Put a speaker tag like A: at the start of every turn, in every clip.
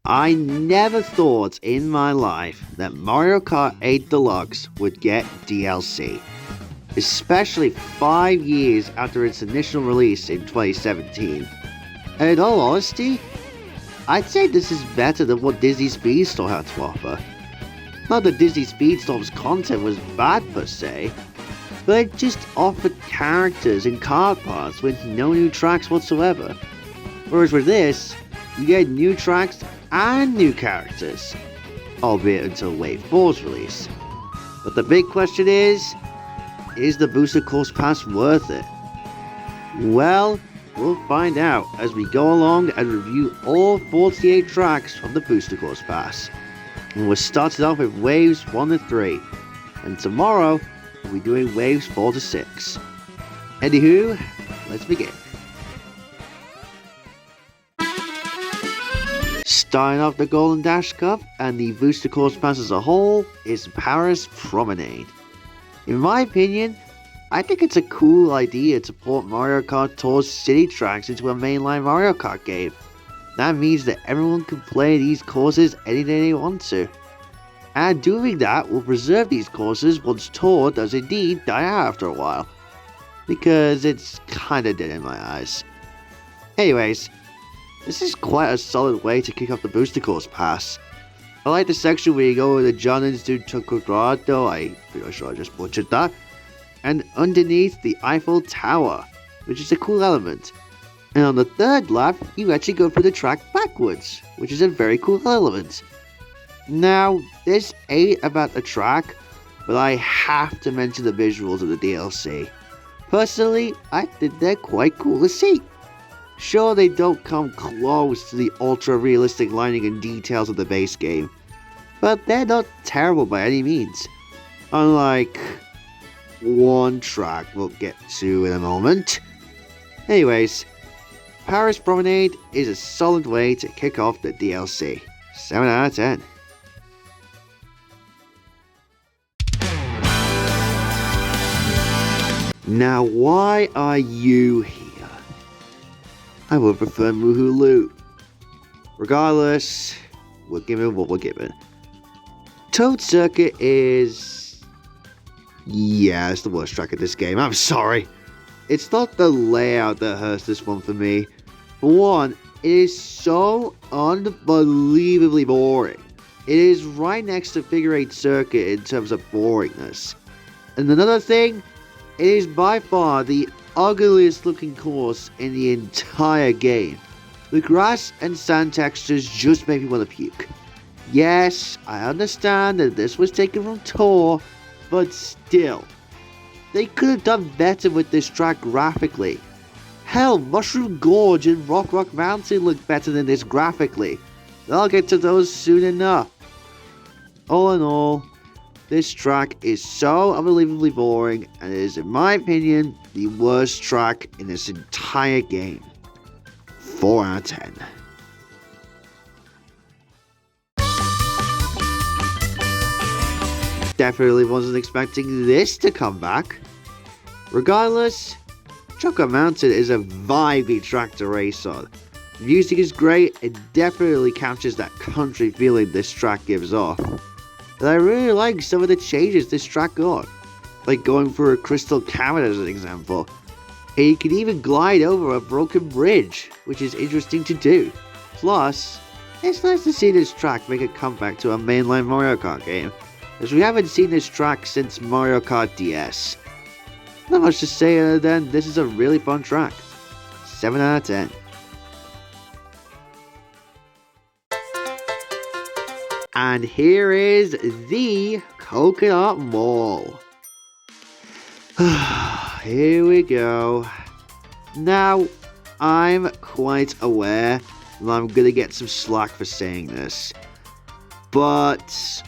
A: I never thought in my life that Mario Kart 8 Deluxe would get DLC, especially 5 years after its initial release in 2017. And in all honesty, I'd say this is better than what Disney Speedstorm had to offer. Not that Disney Speedstorm's content was bad per se, but it just offered characters and kart parts with no new tracks whatsoever. Whereas with this, you get new tracks and new characters, albeit until Wave 4's release. But the big question is the Booster Course Pass worth it? Well, we'll find out as we go along and review all 48 tracks from the Booster Course Pass. And we're starting off with Waves 1 to 3, and tomorrow we'll be doing Waves 4 to 6. Anywho, let's begin. Starting off the Golden Dash Cup and the Booster Course Pass as a whole is Paris Promenade. In my opinion, I think it's a cool idea to port Mario Kart Tour's city tracks into a mainline Mario Kart game. That means that everyone can play these courses any day they want to. And doing that will preserve these courses once Tour does indeed die out after a while. Because it's kinda dead in my eyes. Anyways, this is quite a solid way to kick off the Booster Course Pass. I like the section where you go with the Johnnins to Chocolate, I'm pretty sure I just butchered that, and underneath the Eiffel Tower, which is a cool element. And on the third lap, you actually go through the track backwards, which is a very cool element. Now, this ain't about the track, but I have to mention the visuals of the DLC. Personally, I think they're quite cool to see. Sure, they don't come close to the ultra-realistic lighting and details of the base game, but they're not terrible by any means. Unlike one track we'll get to in a moment. Anyways, Paris Promenade is a solid way to kick off the DLC. 7 out of 10. Now, why are you here? I would prefer Moohoo. Regardless, we're given what we're given. Toad Circuit is... yeah, it's the worst track of this game. I'm sorry. It's not the layout that hurts this one for me. For one, it is so unbelievably boring. It is right next to Figure 8 Circuit in terms of boringness. And another thing, it is by far the ugliest looking course in the entire game. The grass and sand textures just make me want to puke. Yes, I understand that this was taken from Tour, but still. They could have done better with this track graphically. Hell, Mushroom Gorge and Rock Mountain look better than this graphically. I'll get to those soon enough. All in all, this track is so unbelievably boring, and it is, in my opinion, the worst track in this entire game. 4 out of 10. Definitely wasn't expecting this to come back. Regardless, Chocolate Mountain is a vibey track to race on. The music is great, it definitely captures that country feeling this track gives off. And I really like some of the changes this track got, like going through a crystal cavern as an example. And you can even glide over a broken bridge, which is interesting to do. Plus, it's nice to see this track make a comeback to a mainline Mario Kart game, as we haven't seen this track since Mario Kart DS. Not much to say other than this is a really fun track. 7 out of 10. And here is the Coconut Mall. Here we go. Now, I'm quite aware that I'm gonna get some slack for saying this, but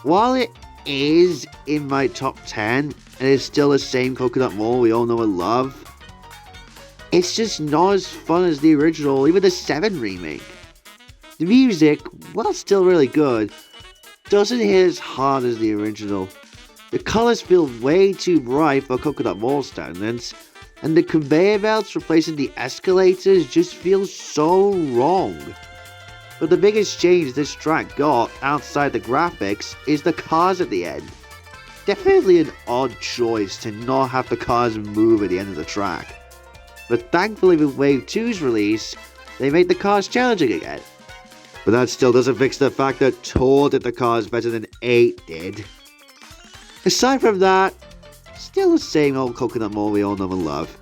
A: while it is in my top 10, and it's still the same Coconut Mall we all know and love. It's just not as fun as the original, even the 7 remake. The music, while still really good, doesn't hit as hard as the original. The colors feel way too bright for Coconut Mall standards, and the conveyor belts replacing the escalators just feel so wrong. But the biggest change this track got, outside the graphics, is the cars at the end. Definitely an odd choice to not have the cars move at the end of the track. But thankfully with Wave 2's release, they made the cars challenging again. But that still doesn't fix the fact that Tour did the cars better than 8 did. Aside from that, still the same old Coconut Mall we all know and love.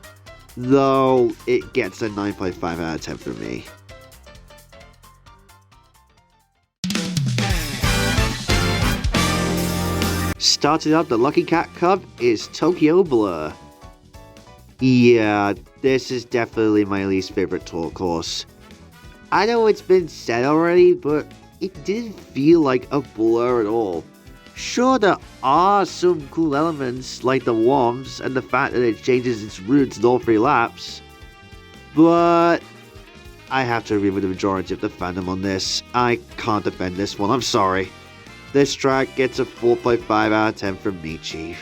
A: Though, it gets a 9.5 out of 10 from me. Starting up the Lucky Cat Cup is Tokyo Blur. Yeah, this is definitely my least favorite tour course. I know it's been said already, but it didn't feel like a Blur at all. Sure, there are some cool elements like the worms and the fact that it changes its routes in all 3 laps, but I have to agree with the majority of the fandom on this. I can't defend this one, I'm sorry. This track gets a 4.5 out of 10 from me, Chief.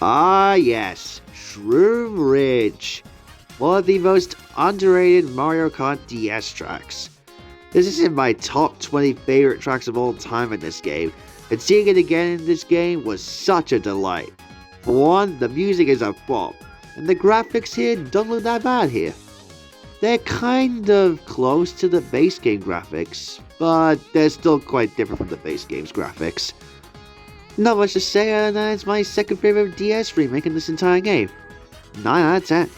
A: Ah yes, Shroom Ridge, one of the most underrated Mario Kart DS tracks. This is in my top 20 favorite tracks of all time in this game, and seeing it again in this game was such a delight. For one, the music is a bop, and the graphics here don't look that bad here. They're kind of close to the base game graphics, but they're still quite different from the base game's graphics. Not much to say other than it's my second favorite DS remake in this entire game. 9 out of 10.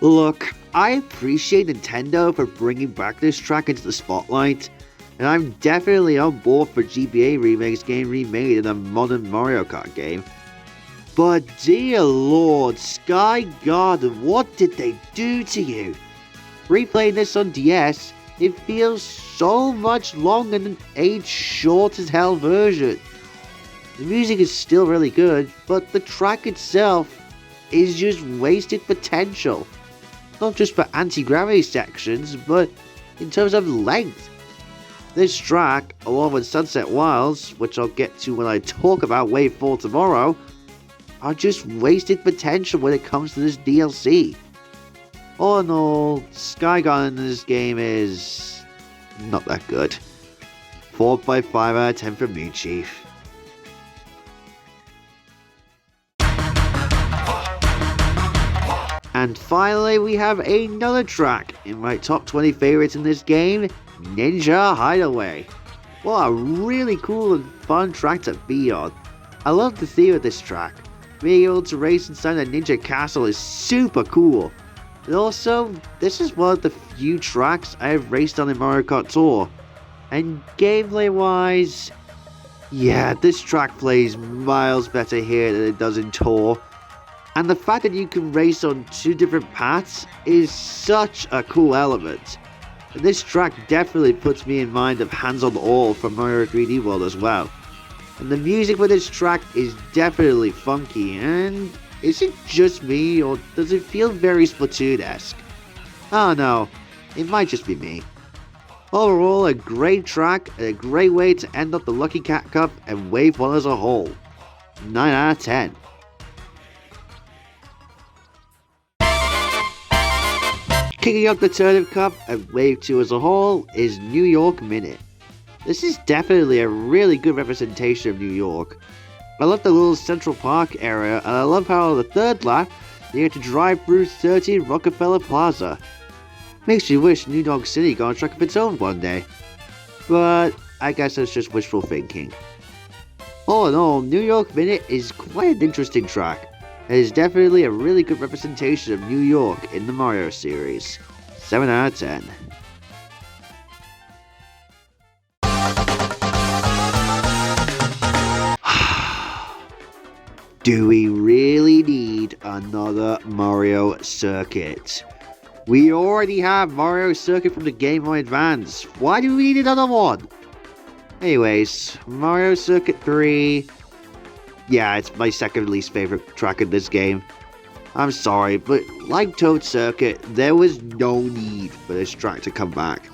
A: Look, I appreciate Nintendo for bringing back this track into the spotlight, and I'm definitely on board for GBA remakes getting remade in a modern Mario Kart game. But dear lord, Sky Garden, what did they do to you? Replaying this on DS, it feels so much longer than an aged short as hell version. The music is still really good, but the track itself is just wasted potential. Not just for anti-gravity sections, but in terms of length. This track, along with Sunset Wilds, which I'll get to when I talk about Wave 4 tomorrow, are just wasted potential when it comes to this DLC. All in all, Sky Garden in this game is not that good. 4.5 out of 10 from me, Chief. And finally, we have another track in my top 20 favorites in this game, Ninja Hideaway. What a really cool and fun track to be on. I love the theme of this track. Being able to race inside a ninja castle is super cool. And also, this is one of the few tracks I have raced on in Mario Kart Tour. And gameplay wise, yeah, this track plays miles better here than it does in Tour. And the fact that you can race on 2 different paths is such a cool element. And this track definitely puts me in mind of Hands on All from Mario 3D World as well. And the music for this track is definitely funky, and is it just me, or does it feel very Splatoon-esque? I don't know, it might just be me. Overall, a great track and a great way to end up the Lucky Cat Cup and Wave 1 as a whole. 9 out of 10. Kicking up the Turnip Cup and Wave 2 as a whole is New York Minute. This is definitely a really good representation of New York. I love the little Central Park area, and I love how the third lap, you get to drive through 30 Rockefeller Plaza. Makes you wish New York City got a track of its own one day. But I guess that's just wishful thinking. All in all, New York Minute is quite an interesting track. It is definitely a really good representation of New York in the Mario series. 7 out of 10. Do we really need another Mario Circuit? We already have Mario Circuit from the Game Boy Advance. Why do we need another one? Anyways, Mario Circuit 3. Yeah, it's my second least favorite track in this game. I'm sorry, but like Toad Circuit, there was no need for this track to come back.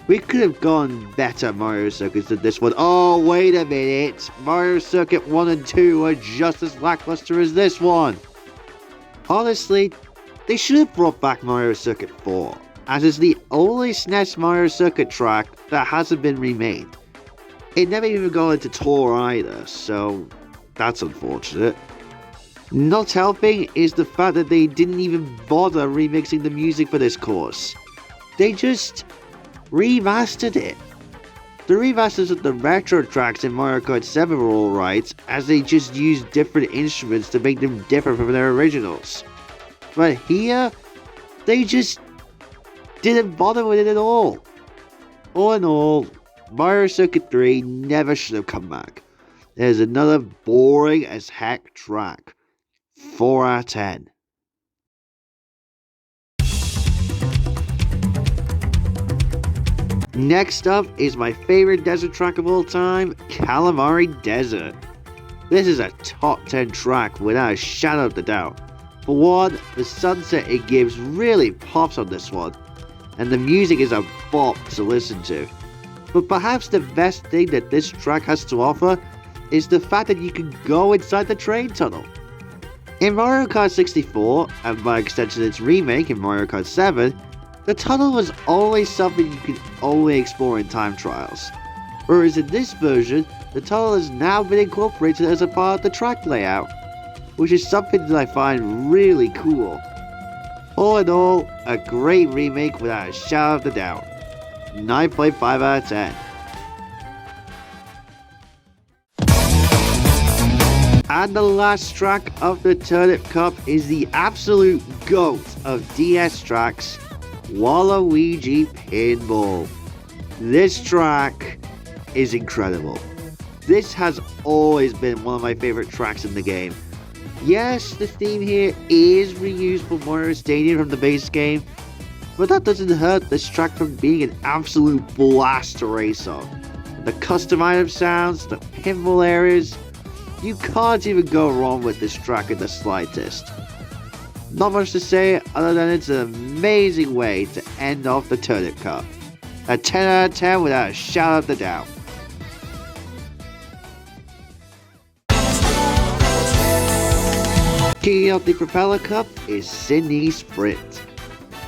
A: We could have gone better Mario Circuits than this one. Oh, wait a minute. Mario Circuit 1 and 2 are just as lackluster as this one. Honestly, they should have brought back Mario Circuit 4, as it's the only SNES Mario Circuit track that hasn't been remade. It never even got into tour either, so that's unfortunate. Not helping is the fact that they didn't even bother remixing the music for this course. They just remastered it. The remasters of the retro tracks in Mario Kart 7 were alright, as they just used different instruments to make them different from their originals. But here, they just didn't bother with it at all. All in all, Mario Circuit 3 never should have come back. There's another boring as heck track. 4 out of 10. Next up is my favorite desert track of all time, Calamari Desert. This is a top 10 track without a shadow of a doubt. For one, the sunset it gives really pops on this one, and the music is a bop to listen to. But perhaps the best thing that this track has to offer is the fact that you can go inside the train tunnel. In Mario Kart 64, and by extension its remake in Mario Kart 7, the tunnel was always something you could only explore in time trials. Whereas in this version, the tunnel has now been incorporated as a part of the track layout, which is something that I find really cool. All in all, a great remake without a shadow of a doubt. 9.5 out of 10. And the last track of the Turnip Cup is the absolute GOAT of DS tracks, Waluigi Pinball. This track is incredible. This has always been one of my favorite tracks in the game. Yes, the theme here is reused from Mario Stadium from the base game, but that doesn't hurt this track from being an absolute blast to race on. The custom item sounds, the pinball areas, you can't even go wrong with this track in the slightest. Not much to say other than it's an amazing way to end off the Turnip Cup. A 10 out of 10 without a shadow of a doubt. Kicking off the Propeller Cup is Sydney Sprint.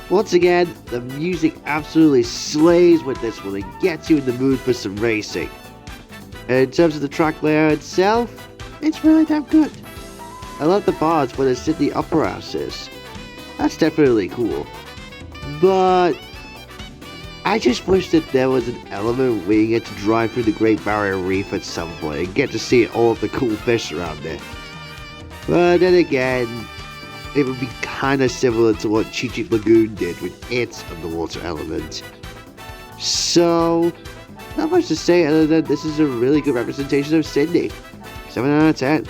A: Once again, the music absolutely slays with this one and gets you in the mood for some racing. And in terms of the track layout itself, it's really damn good. I love the parts where the Sydney Opera House is. That's definitely cool. But I just wish that there was an element where you get to drive through the Great Barrier Reef at some point and get to see all of the cool fish around there. But then again, it would be kind of similar to what Chi Chi Lagoon did with its underwater element. So, not much to say other than this is a really good representation of Sydney. 7 out of 10.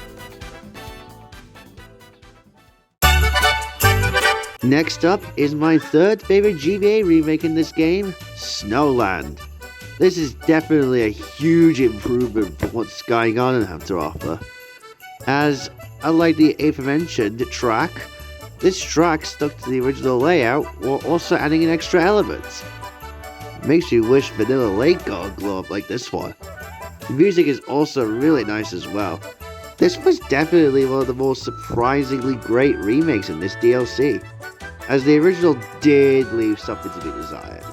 A: Next up is my third favorite GBA remake in this game, Snowland. This is definitely a huge improvement from what's going on and have to offer. As, unlike the aforementioned track, this track stuck to the original layout while also adding an extra element. Makes you wish Vanilla Lake got a glow up like this one. The music is also really nice as well. This was definitely one of the most surprisingly great remakes in this DLC, as the original did leave something to be desired.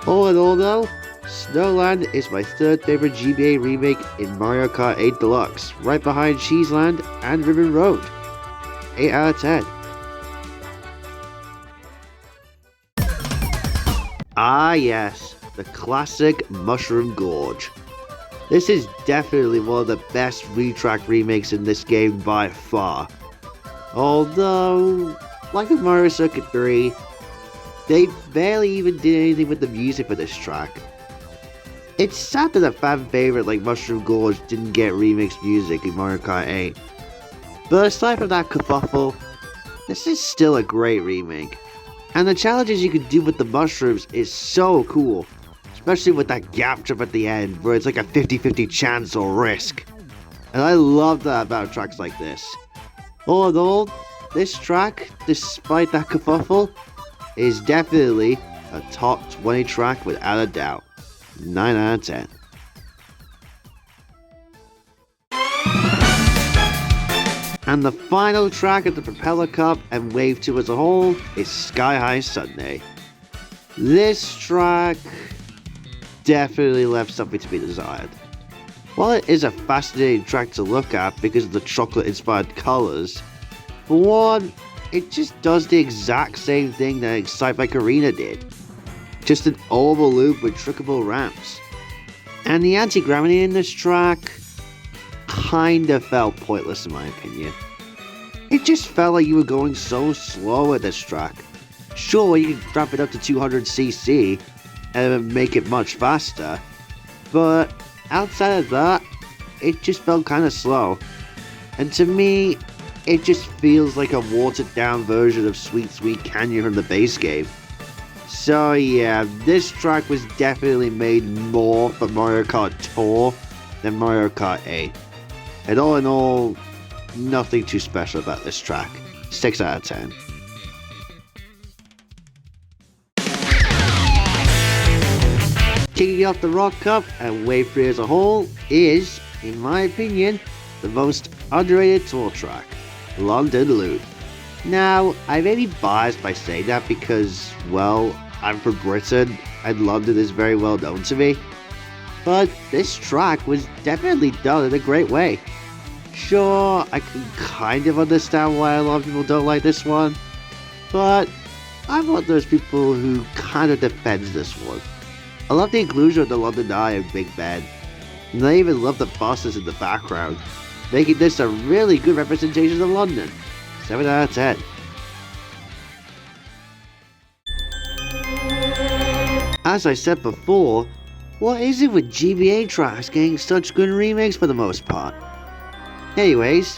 A: All in all though, Snowland is my third favorite GBA remake in Mario Kart 8 Deluxe, right behind Cheeseland and Ribbon Road. 8 out of 10. Ah yes, the classic Mushroom Gorge. This is definitely one of the best retrack remakes in this game by far. Although, like with Mario Circuit 3, they barely even did anything with the music for this track. It's sad that a fan favorite like Mushroom Gorge didn't get remixed music in Mario Kart 8. But aside from that kerfuffle, this is still a great remake. And the challenges you can do with the mushrooms is so cool. Especially with that gap jump at the end, where it's like a 50-50 chance or risk. And I love that about tracks like this. All in all, this track, despite that kerfuffle, is definitely a top 20 track without a doubt. 9 out of 10. And the final track of the Propeller Cup and Wave 2 as a whole is Sky High Sunday. This track definitely left something to be desired. While it is a fascinating track to look at because of the chocolate-inspired colours, for one, it just does the exact same thing that Excitebike Arena did. Just an oval loop with trickable ramps. And the anti-gravity in this track kinda felt pointless in my opinion. It just felt like you were going so slow at this track. Sure, you can ramp it up to 200cc and make it much faster, but outside of that, it just felt kinda slow. And to me, it just feels like a watered down version of Sweet Sweet Canyon from the base game. So yeah, this track was definitely made more for Mario Kart Tour than Mario Kart 8. And all in all, nothing too special about this track. 6 out of 10. Kicking off the Rock Cup and Wave 3 as a whole is, in my opinion, the most underrated tour track, London Loop. Now, I may be biased by saying that because, well, I'm from Britain and London is very well known to me, but this track was definitely done in a great way. Sure, I can kind of understand why a lot of people don't like this one, but I'm one of those people who kind of defends this one. I love the inclusion of the London Eye and Big Ben, and I even love the buses in the background, making this a really good representation of London. 7 out of 10. As I said before, what is it with GBA tracks getting such good remakes for the most part? Anyways,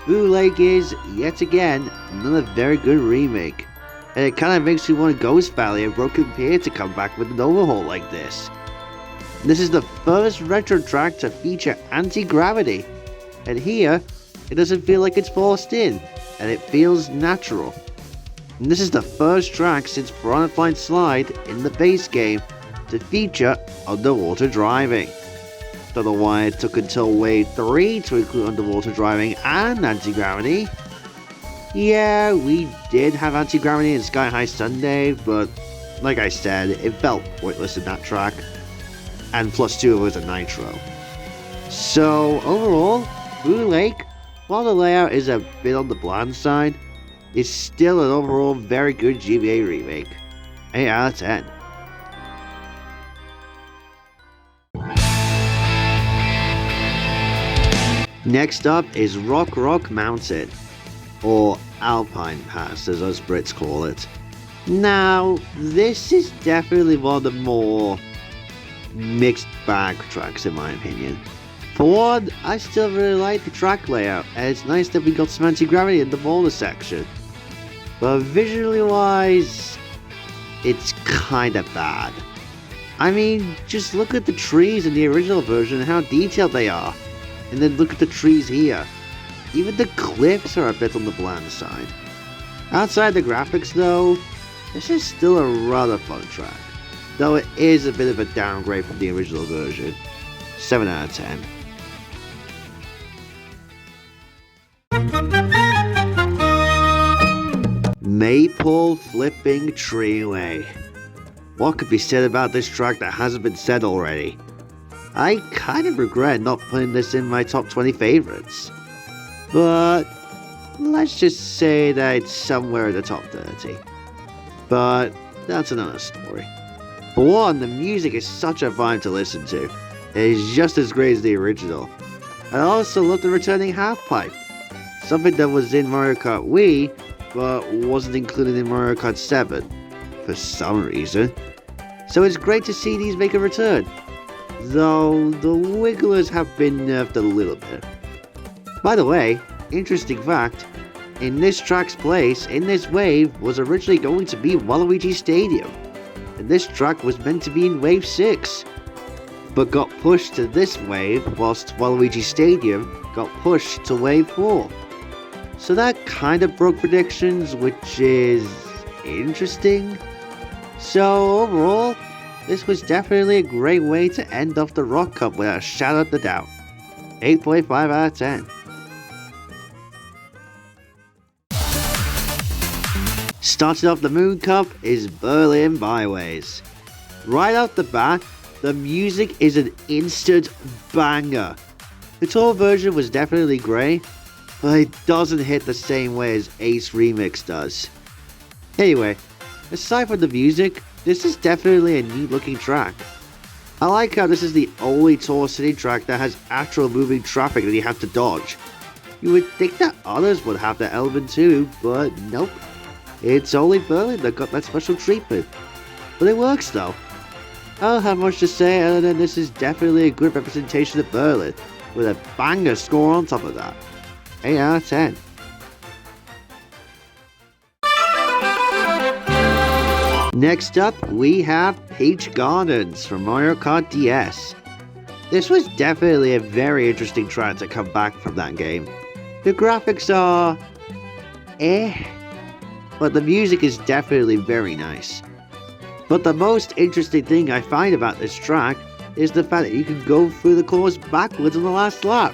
A: Blue Lake is, yet again, another very good remake. And it kinda makes me want Ghost Valley and Broken Pier to come back with an overhaul like this. This is the first retro track to feature anti-gravity. And here, it doesn't feel like it's forced in, and it feels natural. And this is the first track since Piranha Flight Slide in the base game to feature underwater driving. Don't know why it took until Wave 3 to include underwater driving and anti-gravity. Yeah, we did have anti-gravity in Sky High Sunday, but like I said, it felt pointless in that track. And plus 2 was a nitro. So overall, Blue Lake, while the layout is a bit on the bland side, is still an overall very good GBA remake. 8 out of 10. Next up is Rock Rock Mountain, or Alpine Pass as us Brits call it. Now, this is definitely one of the more mixed bag tracks in my opinion. For one, I still really like the track layout, and it's nice that we got some anti-gravity in the boulder section. But visually wise, it's kinda bad. I mean, just look at the trees in the original version and how detailed they are. And then look at the trees here. Even the cliffs are a bit on the bland side. Outside the graphics though, this is still a rather fun track. Though it is a bit of a downgrade from the original version. 7 out of 10. Maple Flipping Treeway. What could be said about this track that hasn't been said already? I kind of regret not putting this in my top 20 favorites. But let's just say that it's somewhere in the top 30. But that's another story. For one, the music is such a vibe to listen to. It is just as great as the original. I also love the returning half pipe. Something that was in Mario Kart Wii, but wasn't included in Mario Kart 7. For some reason. So it's great to see these make a return. Though the wigglers have been nerfed a little bit. By the way, interesting fact, in this track's place, in this wave, was originally going to be Waluigi Stadium. And this track was meant to be in Wave 6, but got pushed to this wave, whilst Waluigi Stadium got pushed to Wave 4. So that kind of broke predictions, which is interesting. So overall, this was definitely a great way to end off the Rock Cup without a shadow of a doubt. 8.5 out of 10. Starting off the Moon Cup is Berlin Byways. Right off the bat, the music is an instant banger. The tour version was definitely great, but it doesn't hit the same way as Ace Remix does. Anyway, aside from the music, this is definitely a neat looking track. I like how this is the only Tour City track that has actual moving traffic that you have to dodge. You would think that others would have that element too, but nope. It's only Berlin that got that special treatment. But it works though. I don't have much to say other than this is definitely a good representation of Berlin, with a banger score on top of that. 8 out of 10. Next up, we have Peach Gardens from Mario Kart DS. This was definitely a very interesting track to come back from that game. The graphics are but the music is definitely very nice. But the most interesting thing I find about this track is the fact that you can go through the course backwards on the last lap.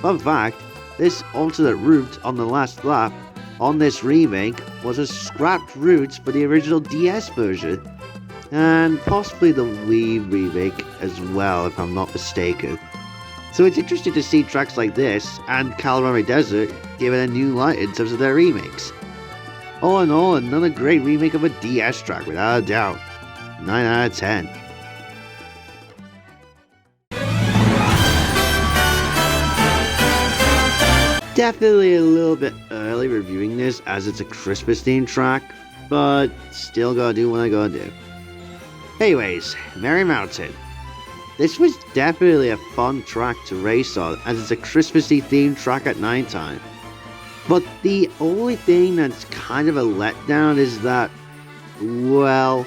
A: Fun fact, this alternate route on the last lap on this remake was a scrapped route for the original DS version, and possibly the Wii remake as well if I'm not mistaken. So it's interesting to see tracks like this and Calamari Desert given a new light in terms of their remakes. All in all, another great remake of a DS track without a doubt. 9 out of 10. Definitely a little bit early reviewing this as it's a Christmas themed track, but still gotta do what I gotta do. Anyways, Merry Mountain. This was definitely a fun track to race on as it's a Christmassy themed track at nighttime. But the only thing that's kind of a letdown is that, well,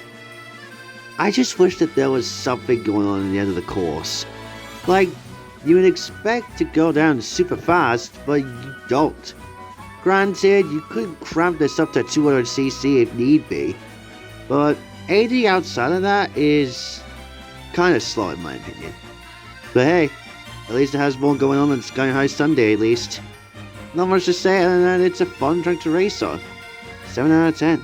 A: I just wish that there was something going on at the end of the course. Like, you would expect to go down super fast, but you don't. Granted, you could cramp this up to 200cc if need be, but anything outside of that is kind of slow in my opinion. But hey, at least it has more going on than Sky High Sunday at least. Not much to say other than it's a fun track to race on. 7 out of 10.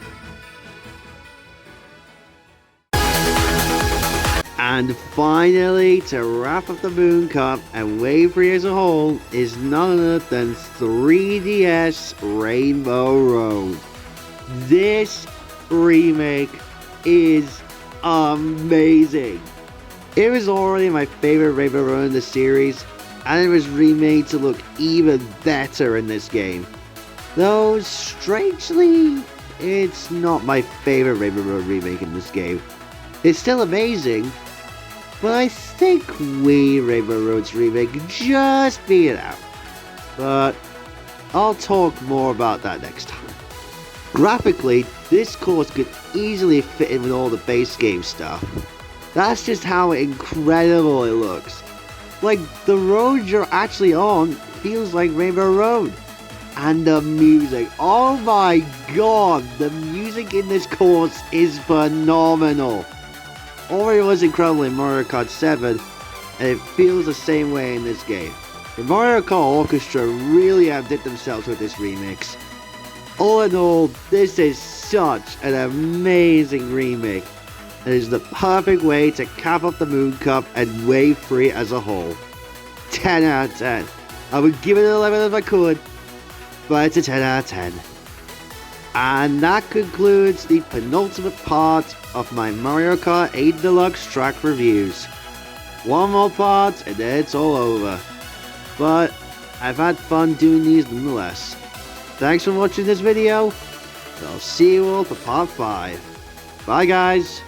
A: And finally, to wrap up the Moon Cup and Wave 3 as a whole, is none other than 3DS Rainbow Road. This remake is amazing. It was already my favorite Rainbow Road in the series, and it was remade to look even better in this game. Though, strangely, it's not my favorite Rainbow Road remake in this game. It's still amazing, but I think Wii Rainbow Road's remake just beat it out. But I'll talk more about that next time. Graphically, this course could easily fit in with all the base game stuff. That's just how incredible it looks. Like, the road you're actually on feels like Rainbow Road. And the music, oh my god, the music in this course is phenomenal. Already was incredible in Mario Kart 7, and it feels the same way in this game. The Mario Kart Orchestra really outdid themselves with this remix. All in all, this is such an amazing remake. It is the perfect way to cap off the Moon Cup and Wave 3 as a whole. 10 out of 10. I would give it an 11 if I could, but it's a 10 out of 10. And that concludes the penultimate part of my Mario Kart 8 Deluxe track reviews. One more part and then it's all over. But I've had fun doing these nonetheless. Thanks for watching this video. I'll see you all for part 5. Bye guys.